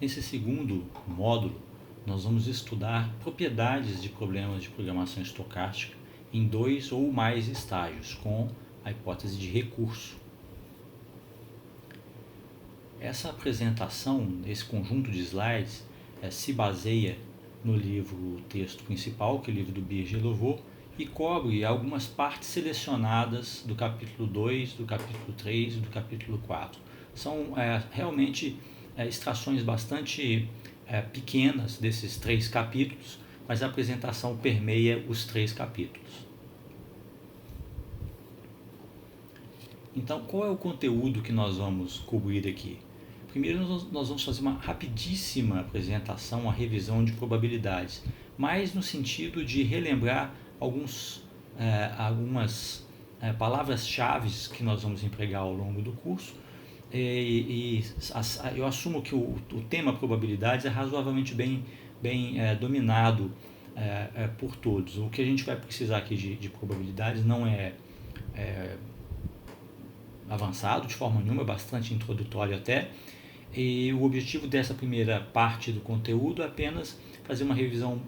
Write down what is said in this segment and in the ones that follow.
Nesse segundo módulo, nós vamos estudar propriedades de problemas de programação estocástica em 2 ou mais estágios, com a hipótese de recurso. Essa apresentação, esse conjunto de slides, se baseia no livro texto principal, que é o livro do Birger Louvot, e cobre algumas partes selecionadas do capítulo 2, do capítulo 3 e do capítulo 4. São realmente extrações bastante pequenas desses 3 capítulos, mas a apresentação permeia os 3 capítulos. Então, qual é o conteúdo que nós vamos cobrir aqui? Primeiro, nós vamos fazer uma rapidíssima apresentação, uma revisão de probabilidades, mais no sentido de relembrar algumas palavras-chave que nós vamos empregar ao longo do curso. Eu assumo que o tema probabilidades é razoavelmente bem dominado por todos. O que a gente vai precisar aqui de probabilidades não é avançado de forma nenhuma, é bastante introdutório até. E o objetivo dessa primeira parte do conteúdo é apenas fazer uma revisão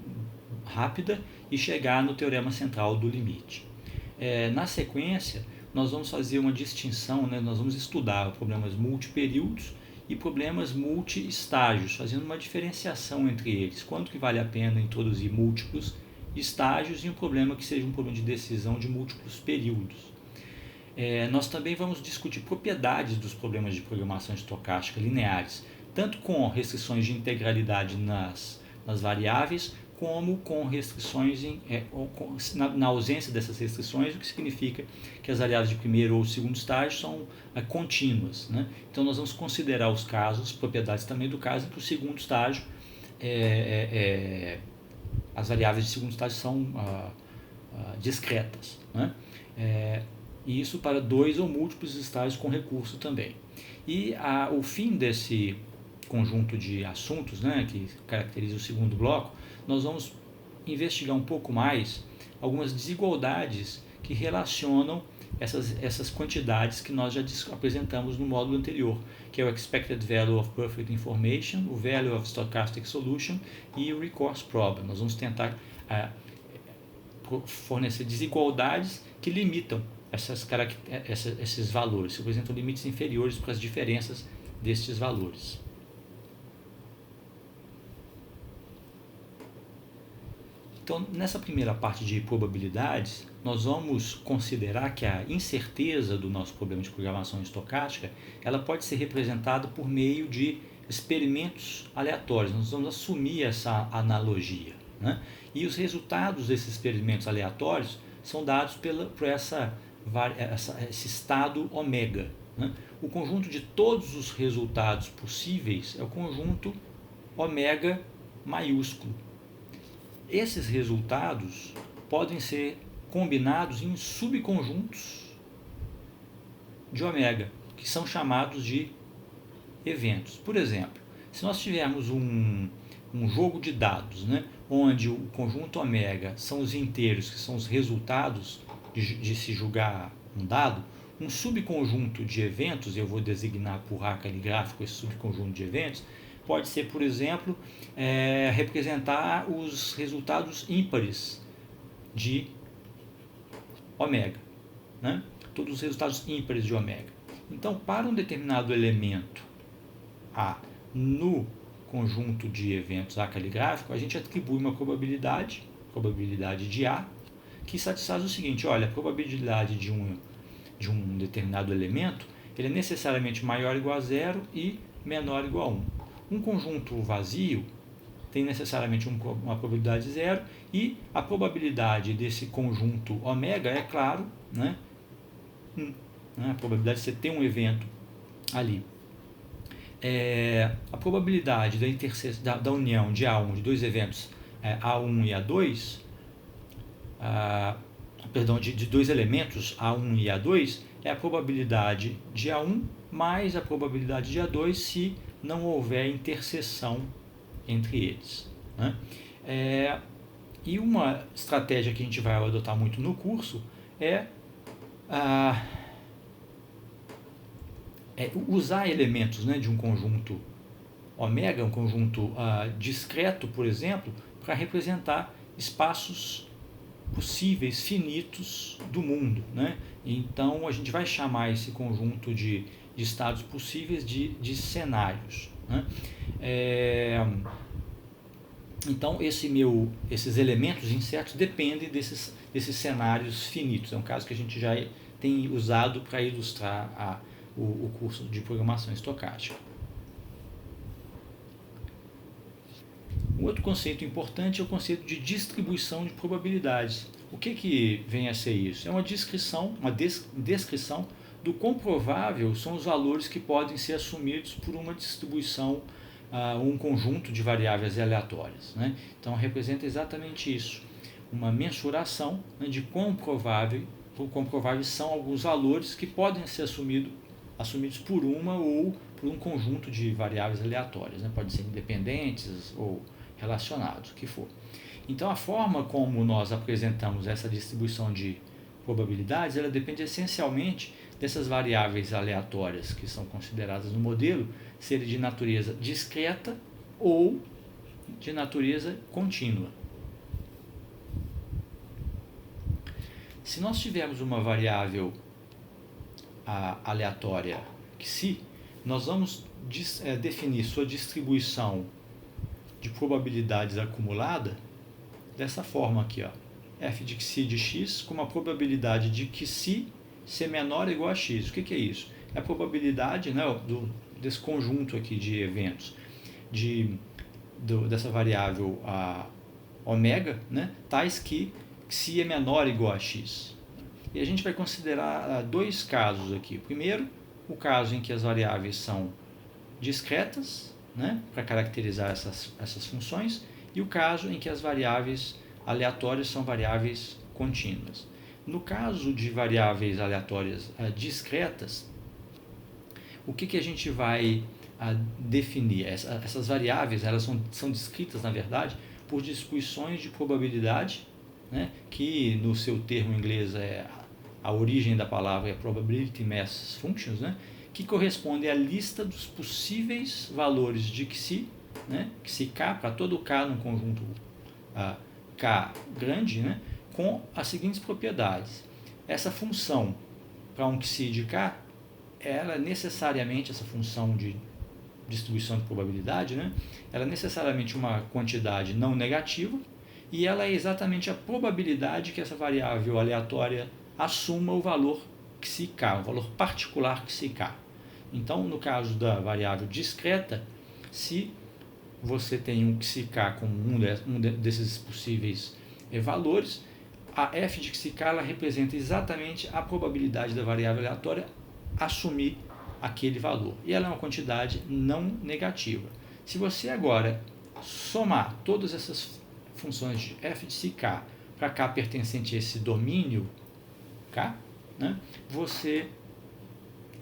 rápida e chegar no teorema central do limite. Na sequência, nós vamos fazer uma distinção, nós vamos estudar problemas multiperíodos e problemas multi-estágios, fazendo uma diferenciação entre eles. Quanto que vale a pena introduzir múltiplos estágios e um problema que seja um problema de decisão de múltiplos períodos. Nós também vamos discutir propriedades dos problemas de programação estocástica lineares, tanto com restrições de integralidade nas variáveis, como com restrições na ausência dessas restrições, o que significa que as variáveis de primeiro ou segundo estágio são contínuas. Então nós vamos considerar os casos, propriedades também do caso, que o segundo estágio, as variáveis de segundo estágio são discretas. E isso para 2 ou múltiplos estágios com recurso também. E o fim desse conjunto de assuntos, que caracteriza o segundo bloco, nós vamos investigar um pouco mais algumas desigualdades que relacionam essas quantidades que nós já apresentamos no módulo anterior, que é o Expected Value of Perfect Information, o Value of Stochastic Solution e o Recourse Problem. Nós vamos tentar fornecer desigualdades que limitam esses valores, que apresentam limites inferiores para as diferenças destes valores. Então, nessa primeira parte de probabilidades, nós vamos considerar que a incerteza do nosso problema de programação estocástica, ela pode ser representada por meio de experimentos aleatórios. Nós vamos assumir essa analogia, E os resultados desses experimentos aleatórios são dados por esse estado ômega. O conjunto de todos os resultados possíveis é o conjunto ômega maiúsculo. Esses resultados podem ser combinados em subconjuntos de ômega, que são chamados de eventos. Por exemplo, se nós tivermos um jogo de dados, onde o conjunto ômega são os inteiros, que são os resultados de se julgar um dado, um subconjunto de eventos, eu vou designar por A caligráfico esse subconjunto de eventos, pode ser, por exemplo, representar os resultados ímpares de ômega, todos os resultados ímpares de ômega. Então, para um determinado elemento A no conjunto de eventos A caligráfico, a gente atribui uma probabilidade de A, que satisfaz o seguinte: olha, a probabilidade de um determinado elemento ele é necessariamente maior ou igual a 0 e menor ou igual a 1. Um conjunto vazio tem necessariamente uma probabilidade de 0 e a probabilidade desse conjunto ômega é, claro, a probabilidade de você ter um evento ali. A probabilidade da união de A1, de dois eventos A1 e A2, de dois elementos A1 e A2, é a probabilidade de A1 mais a probabilidade de A2 se não houver interseção entre eles. E uma estratégia que a gente vai adotar muito no curso é usar elementos de um conjunto ômega, um conjunto discreto, por exemplo, para representar espaços possíveis, finitos do mundo, né? Então a gente vai chamar esse conjunto de estados possíveis de cenários, né? Então esses elementos incertos dependem desses cenários finitos. É um caso que a gente já tem usado para ilustrar o curso de programação estocástica. Um outro conceito importante é o conceito de distribuição de probabilidades. O que vem a ser isso? É uma descrição do quão provável são os valores que podem ser assumidos por uma distribuição, um conjunto de variáveis aleatórias, né? Então representa exatamente isso, uma mensuração, né, de quão prováveis são alguns valores que podem ser assumidos por uma ou por um conjunto de variáveis aleatórias, né? Podem ser independentes ou relacionados, o que for. Então a forma como nós apresentamos essa distribuição de probabilidades, ela depende essencialmente dessas variáveis aleatórias que são consideradas no modelo serem de natureza discreta ou de natureza contínua. Se nós tivermos uma variável aleatória psi, nós vamos definir sua distribuição de probabilidades acumulada dessa forma aqui, ó, f de psi de x com uma probabilidade de que psi ser menor ou igual a x. O que é isso? É a probabilidade, né, desse conjunto aqui de eventos dessa variável ômega, né, tais que psi é menor ou igual a x. E a gente vai considerar dois casos aqui. Primeiro, o caso em que as variáveis são discretas, né, para caracterizar essas funções, e o caso em que as variáveis aleatórias são variáveis contínuas. No caso de variáveis aleatórias discretas, o que a gente vai definir? Essas variáveis elas são descritas, na verdade, por distribuições de probabilidade, né, que no seu termo em inglês a origem da palavra é probability mass functions, né, que corresponde à lista dos possíveis valores de psi, né, psi k, para todo k no conjunto k grande, né, com as seguintes propriedades. Essa função para um psi de k, ela necessariamente, essa função de distribuição de probabilidade, né, ela é necessariamente uma quantidade não negativa, e ela é exatamente a probabilidade que essa variável aleatória assuma o valor psi k, o valor particular psi k. Então, no caso da variável discreta, se você tem um psi k como um desses possíveis valores, a f de psi k ela representa exatamente a probabilidade da variável aleatória assumir aquele valor. E ela é uma quantidade não negativa. Se você agora somar todas essas funções de f de psi k para k pertencente a esse domínio k, né, você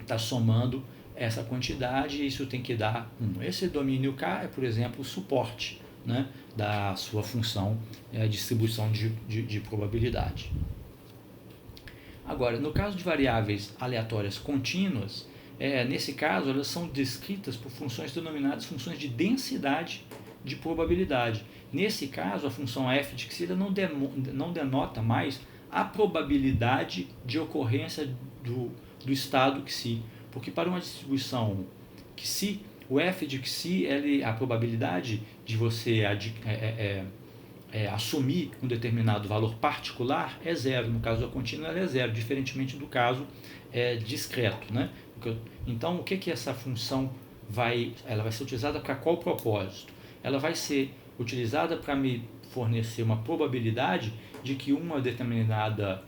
está somando essa quantidade e isso tem que dar 1. Esse domínio k é, por exemplo, o suporte, né, da sua função distribuição de probabilidade. Agora, no caso de variáveis aleatórias contínuas, nesse caso elas são descritas por funções denominadas funções de densidade de probabilidade. Nesse caso, a função f de psi não denota mais a probabilidade de ocorrência do estado psi, porque para uma distribuição psi, o f de psi, a probabilidade de você assumir um determinado valor particular é zero. No caso da contínua, ela é zero, diferentemente do caso discreto, né? Então, o que essa função ela vai ser utilizada para qual propósito? Ela vai ser utilizada para me fornecer uma probabilidade de que uma determinada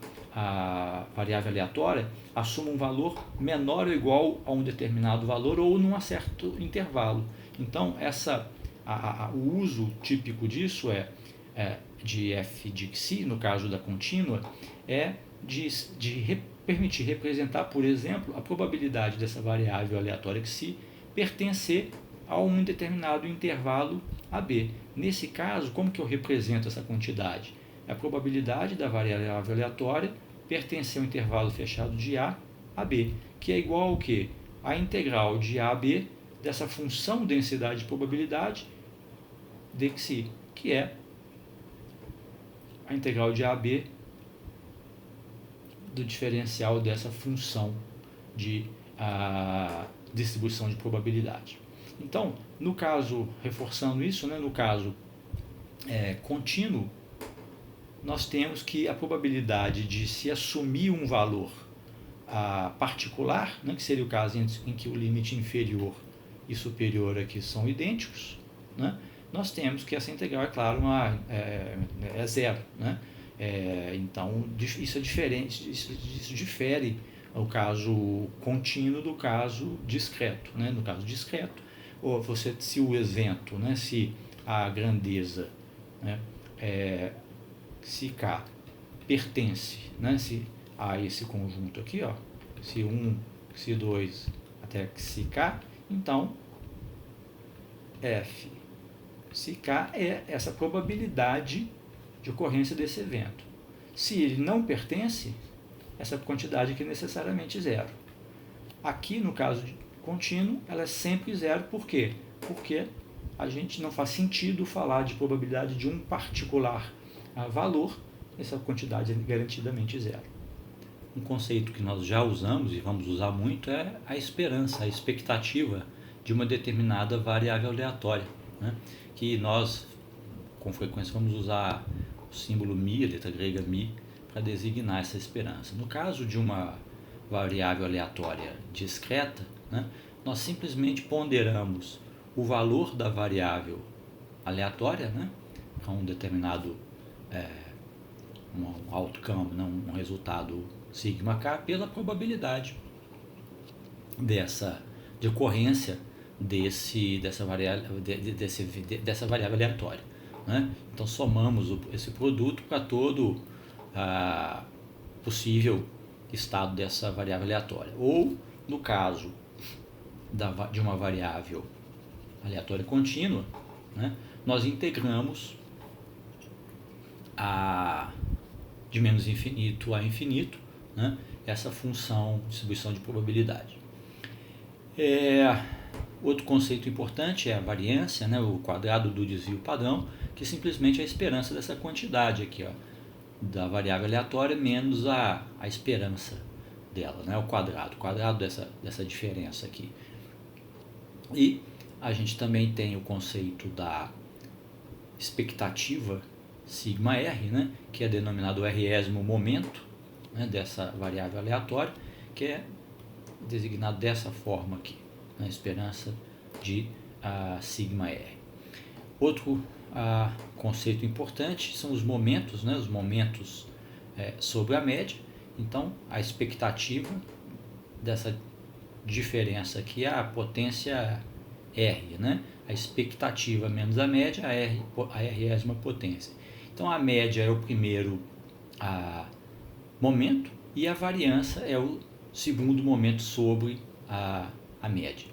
variável aleatória assuma um valor menor ou igual a um determinado valor ou num certo intervalo. Então, o uso típico disso de f de psi, no caso da contínua, é de permitir representar, por exemplo, a probabilidade dessa variável aleatória psi pertencer a um determinado intervalo AB. Nesse caso, como que eu represento essa quantidade? É a probabilidade da variável aleatória pertencer ao intervalo fechado de A a B, que é igual ao quê? A integral de A a B dessa função densidade de probabilidade de xi, que é a integral de AB do diferencial dessa função de distribuição de probabilidade. Então, no caso, reforçando isso, no caso contínuo, nós temos que a probabilidade de se assumir um valor particular, que seria o caso em que o limite inferior e superior aqui são idênticos, nós temos que essa integral, é claro, é zero. Então, isso é diferente, isso difere o caso contínuo do caso discreto. No caso discreto, se o evento, se a grandeza, se K pertence, se a esse conjunto aqui, se 1, se 2 até se K, então F se K é essa probabilidade de ocorrência desse evento. Se ele não pertence, essa quantidade aqui é necessariamente zero. Aqui, no caso de contínuo, ela é sempre zero. Por quê? Porque a gente não faz sentido falar de probabilidade de um particular valor, essa quantidade é garantidamente zero. Um conceito que nós já usamos e vamos usar muito é a esperança, a expectativa de uma determinada variável aleatória, que nós, com frequência, vamos usar o símbolo μ, a letra grega μ, para designar essa esperança. No caso de uma variável aleatória discreta, nós simplesmente ponderamos o valor da variável aleatória, para um determinado um outcome, um resultado sigma k, pela probabilidade de ocorrência dessa variável aleatória. Então somamos esse produto para todo possível estado dessa variável aleatória. Ou, no caso de uma variável aleatória contínua, nós integramos de menos infinito a infinito, essa função de distribuição de probabilidade. Outro conceito importante é a variância, o quadrado do desvio padrão, que simplesmente é a esperança dessa quantidade aqui, da variável aleatória menos a esperança dela, o quadrado dessa diferença aqui. E a gente também tem o conceito da expectativa sigma r, que é denominado o résimo momento, dessa variável aleatória, que é designado dessa forma aqui, na esperança de sigma r. Outro conceito importante são os momentos, os momentos sobre a média. Então, a expectativa dessa diferença aqui é a potência R, a expectativa menos a média, a résima potência. Então, a média é o primeiro momento e a variância é o segundo momento sobre a média.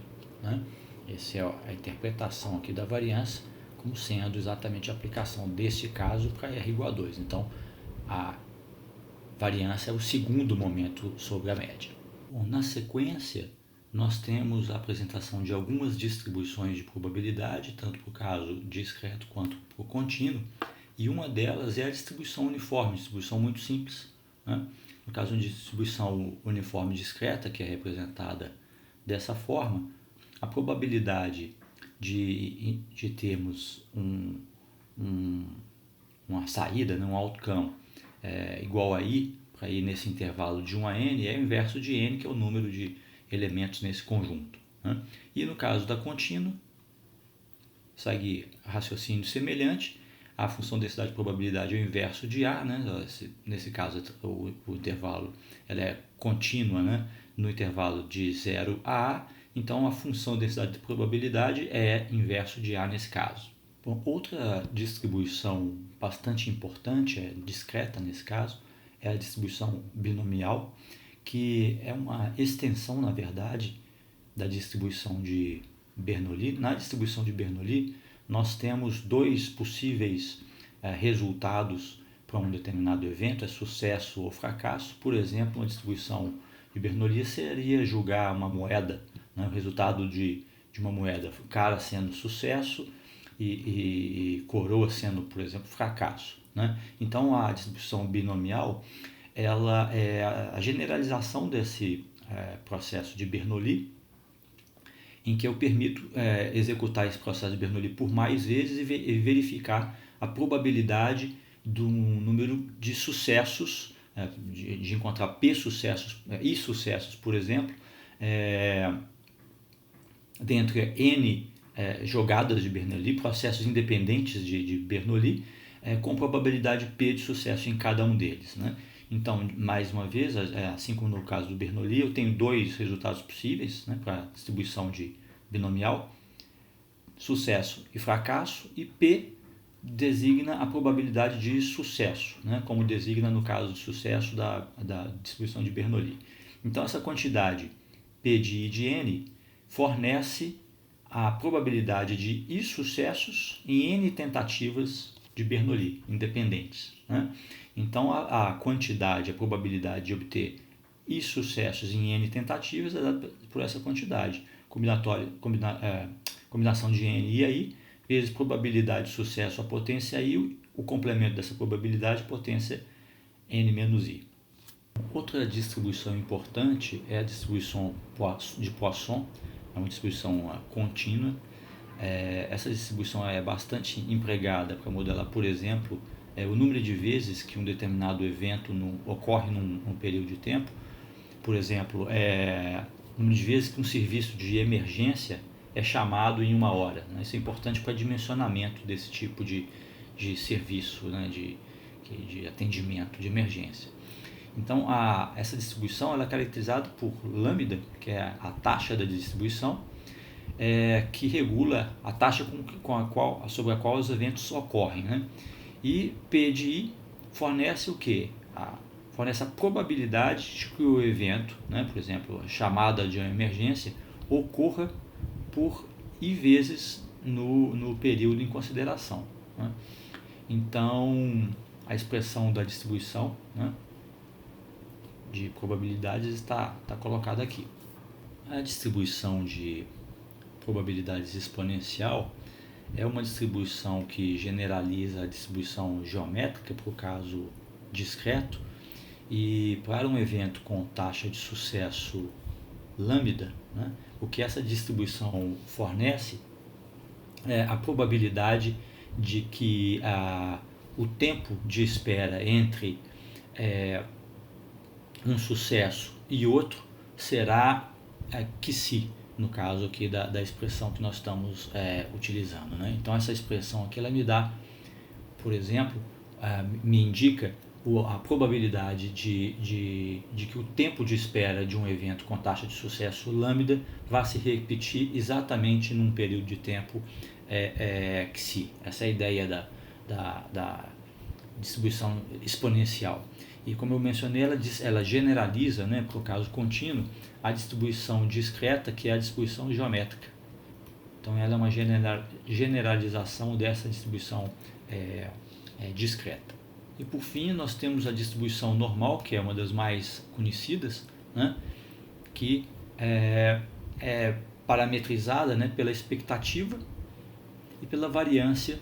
Essa é a interpretação aqui da variância, como sendo exatamente a aplicação deste caso para R igual a 2. Então, a variância é o segundo momento sobre a média. Bom, na sequência, nós temos a apresentação de algumas distribuições de probabilidade, tanto para o caso discreto quanto para o contínuo, e uma delas é a distribuição uniforme, distribuição muito simples. No caso de distribuição uniforme discreta, que é representada dessa forma, a probabilidade de termos uma saída, um outcome igual a i, para ir nesse intervalo de 1 a n, é o inverso de n, que é o número de elementos nesse conjunto. E no caso da contínua, segue raciocínio semelhante. A função densidade de probabilidade é o inverso de A, nesse caso o intervalo ela é contínua, no intervalo de 0 a A, então a função densidade de probabilidade é inverso de A nesse caso. Bom, outra distribuição bastante importante, discreta nesse caso, é a distribuição binomial, que é uma extensão, na verdade, da distribuição de Bernoulli. Na distribuição de Bernoulli, nós temos dois possíveis resultados para um determinado evento, é sucesso ou fracasso. Por exemplo, uma distribuição de Bernoulli seria julgar uma moeda, o resultado de de uma moeda, cara sendo sucesso e coroa sendo, por exemplo, fracasso, né? Então a distribuição binomial ela é a generalização desse processo de Bernoulli, em que eu permito executar esse processo de Bernoulli por mais vezes e verificar a probabilidade do número de sucessos, de encontrar P-sucessos e sucessos, por exemplo, dentro de N jogadas de Bernoulli, processos independentes de Bernoulli, com probabilidade P de sucesso em cada um deles, né? Então, mais uma vez, assim como no caso do Bernoulli, eu tenho dois resultados possíveis, né, para distribuição de binomial, sucesso e fracasso, e P designa a probabilidade de sucesso, né, como designa no caso de sucesso da distribuição de Bernoulli. Então, essa quantidade P de I de N fornece a probabilidade de I sucessos em N tentativas de Bernoulli, independentes, né? Então, a quantidade, a probabilidade de obter I sucessos em N tentativas é dada por essa quantidade. Combinação de N e I, vezes probabilidade de sucesso a potência I, o complemento dessa probabilidade, potência N menos I. Outra distribuição importante é a distribuição de Poisson, é uma distribuição contínua. Essa distribuição é bastante empregada para modelar, por exemplo, o número de vezes que um determinado evento ocorre num período de tempo. Por exemplo, o número de vezes que um serviço de emergência é chamado em uma hora, né? Isso é importante para dimensionamento desse tipo de serviço, né? de atendimento de emergência. Então, essa distribuição ela é caracterizada por lambda, que é a taxa da distribuição, que regula a taxa sobre a qual os eventos ocorrem, né? E P de I fornece o quê? Fornece a probabilidade de que o evento, né, por exemplo, a chamada de uma emergência, ocorra por I vezes no período em consideração, né? Então, a expressão da distribuição, né, de probabilidades está colocada aqui. A distribuição de probabilidades exponencial é uma distribuição que generaliza a distribuição geométrica para o caso discreto, e para um evento com taxa de sucesso lambda, né, o que essa distribuição fornece é a probabilidade de que o tempo de espera entre um sucesso e outro será que no caso aqui da expressão que nós estamos utilizando, né? Então essa expressão aqui ela me dá, por exemplo, me indica a probabilidade de que o tempo de espera de um evento com taxa de sucesso lambda vá se repetir exatamente num período de tempo que essa é a ideia da distribuição exponencial. E como eu mencionei, ela generaliza, né, para o caso contínuo, a distribuição discreta, que é a distribuição geométrica. Então ela é uma generalização dessa distribuição discreta. E por fim nós temos a distribuição normal, que é uma das mais conhecidas, né, que é parametrizada, né, pela expectativa e pela variância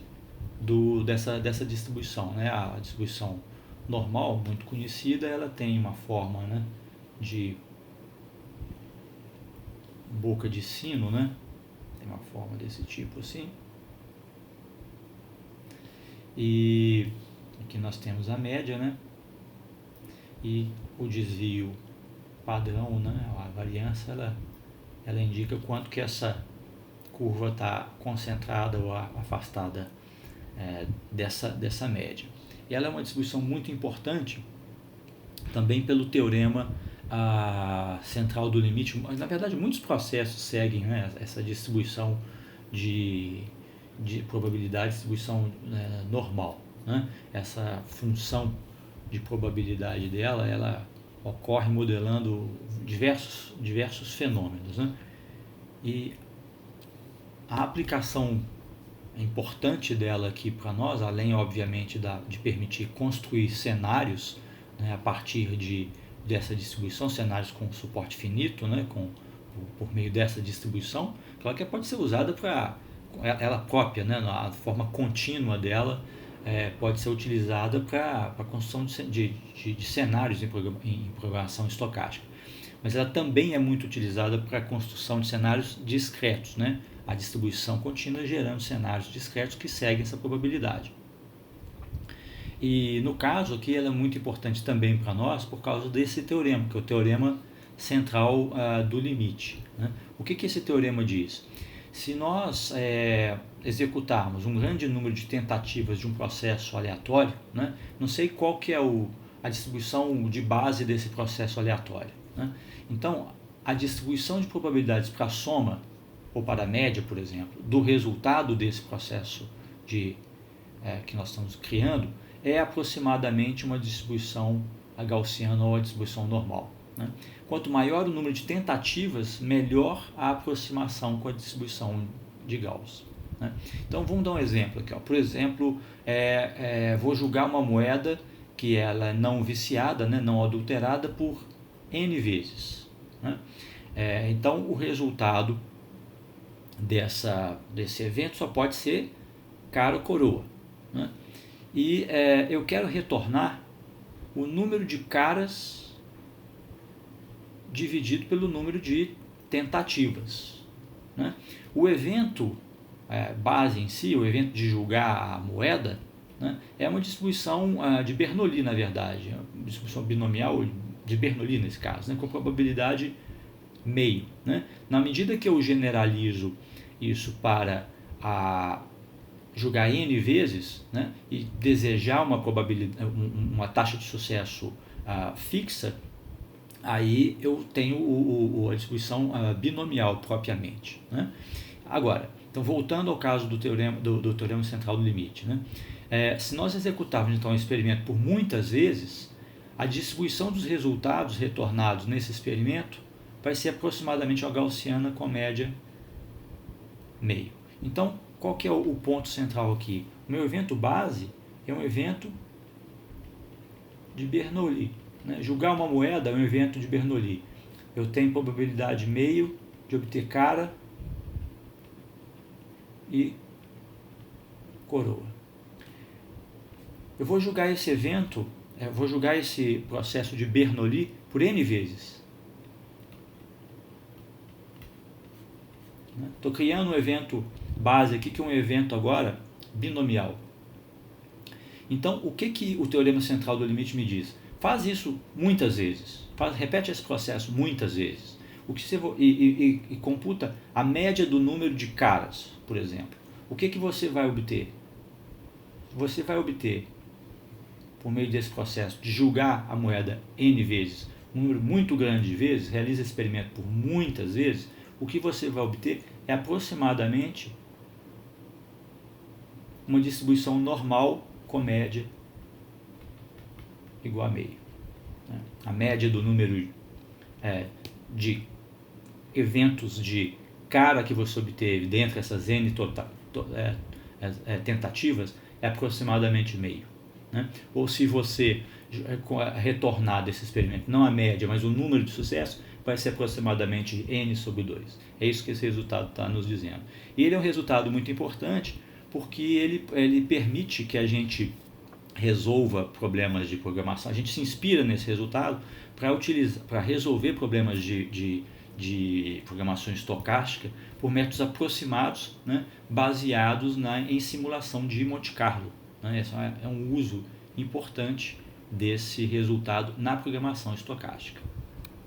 dessa distribuição, né? A distribuição normal, muito conhecida, ela tem uma forma, né, de boca de sino, né? Tem uma forma desse tipo assim. E aqui nós temos a média, né? E o desvio padrão, né? A variância, ela indica quanto que essa curva está concentrada ou afastada dessa média. E ela é uma distribuição muito importante também pelo teorema central do limite. Na verdade, muitos processos seguem, né, essa distribuição de probabilidade, distribuição normal, né? Essa função de probabilidade dela, ela ocorre modelando diversos fenômenos, né? E a aplicação importante dela aqui para nós, além obviamente de permitir construir cenários, né, a partir dessa distribuição, cenários com suporte finito, né, por meio dessa distribuição, Clocker pode ser usada para ela própria, né, a forma contínua dela, pode ser utilizada para a construção de cenários em programação estocástica. Mas ela também é muito utilizada para a construção de cenários discretos, né? A distribuição contínua gerando cenários discretos que seguem essa probabilidade. E no caso aqui ela é muito importante também para nós por causa desse teorema, que é o teorema central do limite, né? O que esse teorema diz? Se nós executarmos um grande número de tentativas de um processo aleatório, né? Não sei qual que é a distribuição de base desse processo aleatório, né? Então, a distribuição de probabilidades para a soma, ou para a média, por exemplo, do resultado desse processo que nós estamos criando, é aproximadamente uma distribuição gaussiana ou a distribuição normal, né? Quanto maior o número de tentativas, melhor a aproximação com a distribuição de Gauss, né? Então, vamos dar um exemplo aqui, ó. Por exemplo, vou julgar uma moeda que ela é não viciada, né, não adulterada, por N vezes, né? Então, o resultado desse evento só pode ser cara ou coroa, né? E eu quero retornar o número de caras dividido pelo número de tentativas, né? O evento base em si, o evento de julgar a moeda, né, é uma distribuição de Bernoulli, na verdade, uma distribuição binomial de Bernoulli nesse caso, né, com probabilidade meio, né? Na medida que eu generalizo isso para julgar N vezes, né, e desejar uma probabilidade, uma taxa de sucesso fixa, aí eu tenho a distribuição binomial propriamente, né? Agora, então voltando ao caso do teorema central do limite, né? Se nós executarmos então um experimento por muitas vezes, a distribuição dos resultados retornados nesse experimento vai ser aproximadamente uma gaussiana com média meio. Então, qual que é o ponto central aqui? O meu evento base é um evento de Bernoulli, né? Julgar uma moeda é um evento de Bernoulli. Eu tenho probabilidade meio de obter cara e coroa. Eu vou julgar esse evento, vou julgar esse processo de Bernoulli por N vezes. Estou criando um evento base aqui, que é um evento agora binomial. Então, o que o teorema central do limite me diz? Faz isso muitas vezes, repete esse processo muitas vezes, e computa a média do número de caras, por exemplo. O que você vai obter? Você vai obter, por meio desse processo de julgar a moeda N vezes, um número muito grande de vezes, realiza esse experimento por muitas vezes, o que você vai obter é aproximadamente uma distribuição normal com média igual a meio, né? A média do número de eventos de cara que você obteve dentre essas N tentativas é aproximadamente meio, né? Ou se você retornar desse experimento, não a média, mas o número de sucesso, vai ser aproximadamente N sobre 2. É isso que esse resultado está nos dizendo. E ele é um resultado muito importante porque ele permite que a gente resolva problemas de programação. A gente se inspira nesse resultado para resolver problemas de programação estocástica por métodos aproximados, né, baseados em simulação de Monte Carlo, né? Esse é um uso importante desse resultado na programação estocástica.